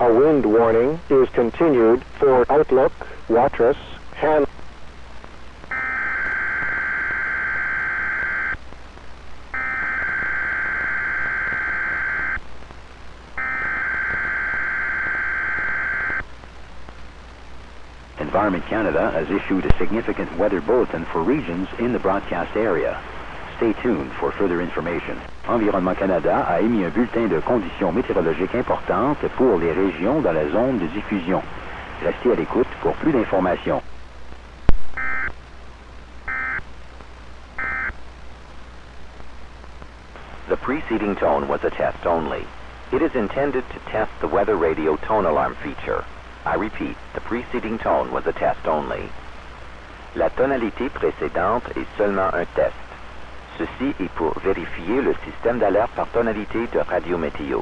A wind warning is continued for Outlook, Watrous, Han. Environment Canada has issued a significant weather bulletin for regions in the broadcast area. Stay tuned for further information. Environnement Canada a émis un bulletin de conditions météorologiques importantes pour les régions dans la zone de diffusion. Restez à l'écoute pour plus d'informations. The preceding tone was a test only. It is intended to test the Weatheradio tone alarm feature. I repeat, the preceding tone was a test only. La tonalité précédente est seulement un test. Ceci est pour vérifier le système d'alerte par tonalité de radio météo.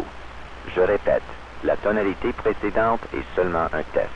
Je répète, la tonalité précédente est seulement un test.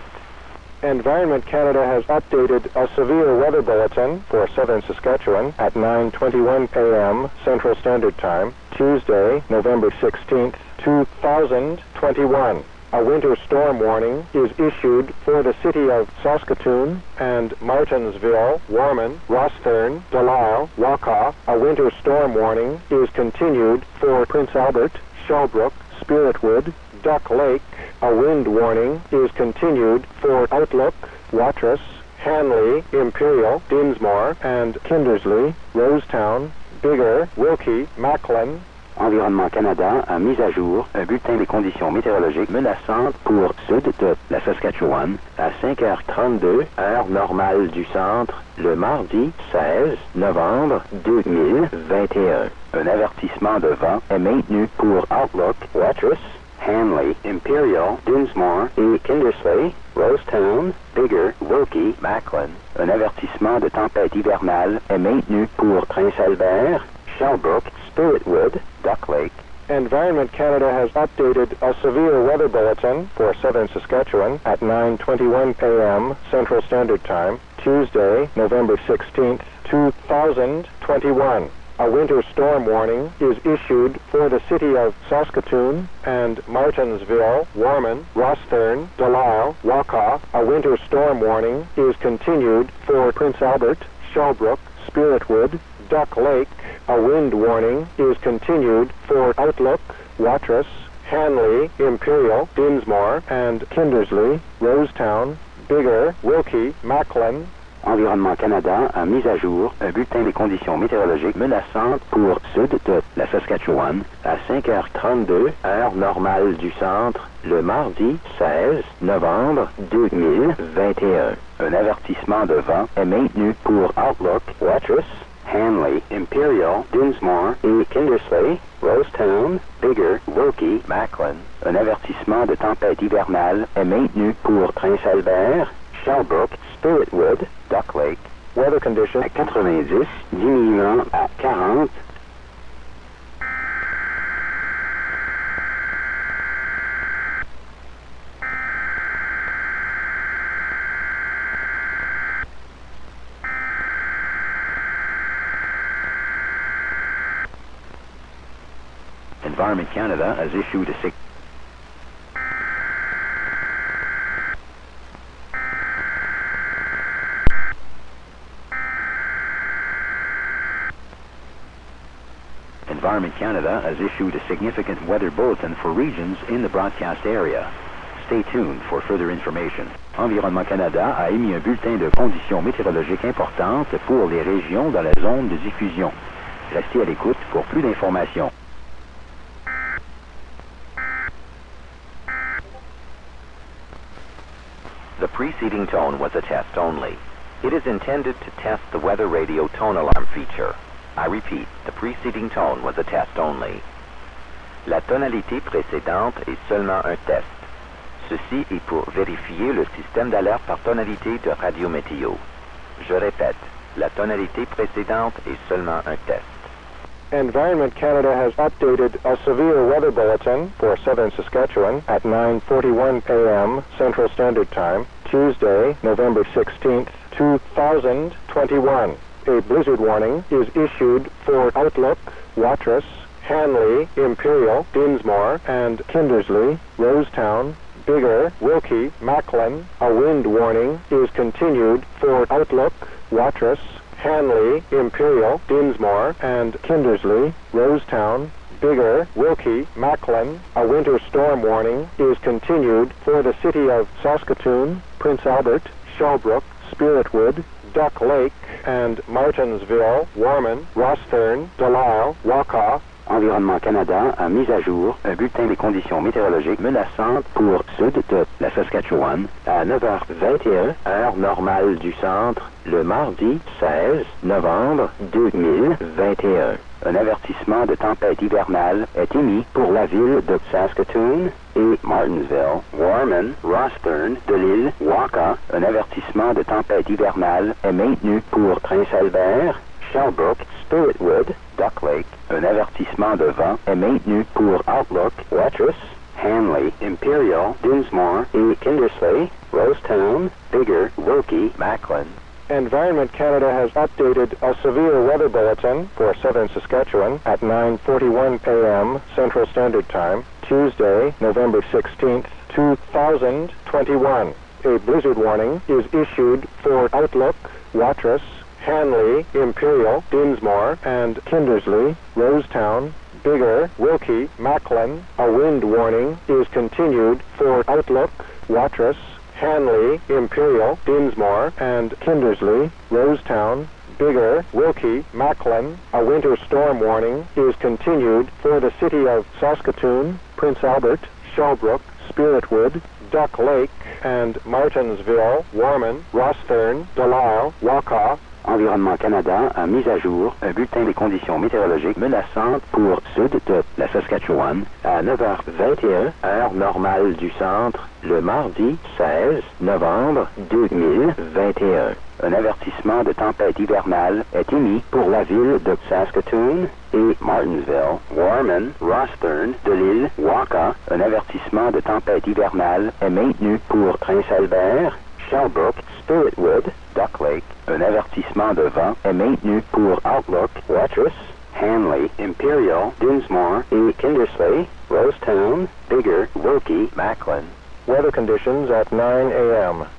Environment Canada has updated a severe weather bulletin for southern Saskatchewan at 9:21 a.m. Central Standard Time, Tuesday, November 16th, 2021. A winter storm warning is issued for the city of Saskatoon and Martinsville, Warman, Rosthern, Delisle, Wakaw. A winter storm warning is continued for Prince Albert, Shelbrook, Spiritwood, Duck Lake. A wind warning is continued for Outlook, Watrous, Hanley, Imperial, Dinsmore, and Kindersley, Rosetown, Biggar, Wilkie, Macklin. Environnement Canada a mis à jour un bulletin des conditions météorologiques menaçantes pour sud de la Saskatchewan à 5h32, heure normale du centre, le mardi 16 novembre 2021. Un avertissement de vent est maintenu pour Outlook, Watrous, Hanley, Imperial, Dinsmore et Kindersley, Rosetown, Biggar, Wilkie, Macklin. Un avertissement de tempête hivernale est maintenu pour Prince Albert, Shelbrook, Spiritwood, Duck Lake. Environment Canada has updated a severe weather bulletin for southern Saskatchewan at 9:21 a.m. Central Standard Time, Tuesday, November 16th, 2021. A winter storm warning is issued for the city of Saskatoon and Martinsville, Warman, Rosthern, Delisle, Wakaw. A winter storm warning is continued for Prince Albert, Shelbrook, Spiritwood, Duck Lake. A wind warning is continued for Outlook, Watrous, Hanley, Imperial, Dinsmore, and Kindersley, Rosetown, Biggar, Wilkie, Macklin. Environnement Canada a mis à jour un bulletin des conditions météorologiques menaçantes pour sud de la Saskatchewan à 5h32, heure normale du centre, le mardi 16 novembre 2021. Un avertissement de vent est maintenu pour Outlook, Watrous, Hanley, Imperial, Dinsmore et Kindersley, Rosetown, Biggar, Wilkie, Macklin. Un avertissement de tempête hivernale est maintenu pour Prince Albert, Shelbrook, Spiritwood, Duck Lake. Weather conditions à 90, diminuant à 40. Environment Canada has issued a Environment Canada has issued a significant weather bulletin for regions in the broadcast area. Stay tuned for further information. Environnement Canada a émis un bulletin de conditions météorologiques importantes pour les régions dans la zone de diffusion. Restez à l'écoute pour plus d'informations. The preceding tone was a test only. It is intended to test the Weatheradio tone alarm feature. I repeat, the preceding tone was a test only. La tonalité précédente est seulement un test. Ceci est pour vérifier le système d'alerte par tonalité de radio météo. Je répète, la tonalité précédente est seulement un test. Environment Canada has updated a severe weather bulletin for southern Saskatchewan at 9:41 a.m. Central Standard Time, Tuesday, November 16th, 2021. A blizzard warning is issued for Outlook, Watrous, Hanley, Imperial, Dinsmore, and Kindersley, Rosetown, Bigger, Wilkie, Macklin. A wind warning is continued for Outlook, Watrous, Hanley, Imperial, Dinsmore, and Kindersley, Rosetown. Bigger, Wilkie, Macklin. A winter storm warning is continued for the city of Saskatoon, Prince Albert, Shellbrook, Spiritwood, Duck Lake, and Martinsville, Warman, Rosthern, Delisle, Waukah. Environnement Canada a mis à jour un bulletin des conditions météorologiques menaçantes pour sud de la Saskatchewan à 9h21, heure normale du centre, le mardi 16 novembre 2021. Un avertissement de tempête hivernale est émis pour la ville de Saskatoon et Martinsville, Warman, Rosthern, Delisle, Waukah. Un avertissement de tempête hivernale est maintenu pour Prince-Albert, Shellbrook, Spiritwood, Duck Lake. Un avertissement de vent est maintenu pour Outlook, Watrous, Hanley, Imperial, Dinsmore et Kindersley, Rosetown, Bigger, Wilkie, Macklin. Environment Canada has updated a severe weather bulletin for southern Saskatchewan at 9:41 a.m. Central Standard Time, Tuesday, November 16th, 2021. A blizzard warning is issued for Outlook, Watrous, Hanley, Imperial, Dinsmore, and Kindersley, Rosetown, Bigger, Wilkie, Macklin. A wind warning is continued for Outlook, Watrous, Hanley, Imperial, Dinsmore, and Kindersley, Rosetown, Bigger, Wilkie, Macklin. A winter storm warning is continued for the city of Saskatoon, Prince Albert, Shellbrook, Spiritwood, Duck Lake, and Martinsville, Warman, Rosthern, Delisle, Waukah. Environnement Canada a mis à jour un bulletin des conditions météorologiques menaçantes pour sud de la Saskatchewan à 9h21, heure normale du centre, le mardi 16 novembre 2021. Un avertissement de tempête hivernale est émis pour la ville de Saskatoon et Martinsville, Warman, Rosthern, Delisle, Waukah. Un avertissement de tempête hivernale est maintenu pour Prince-Albert, Shellbrook, Spiritwood, Duck Lake. Un avertissement de vent est maintenu pour Outlook, Watrous, Hanley, Imperial, Dinsmore et Kindersley, Rosetown, Bigger, Wilkie, Macklin. Weather conditions at 9 a.m.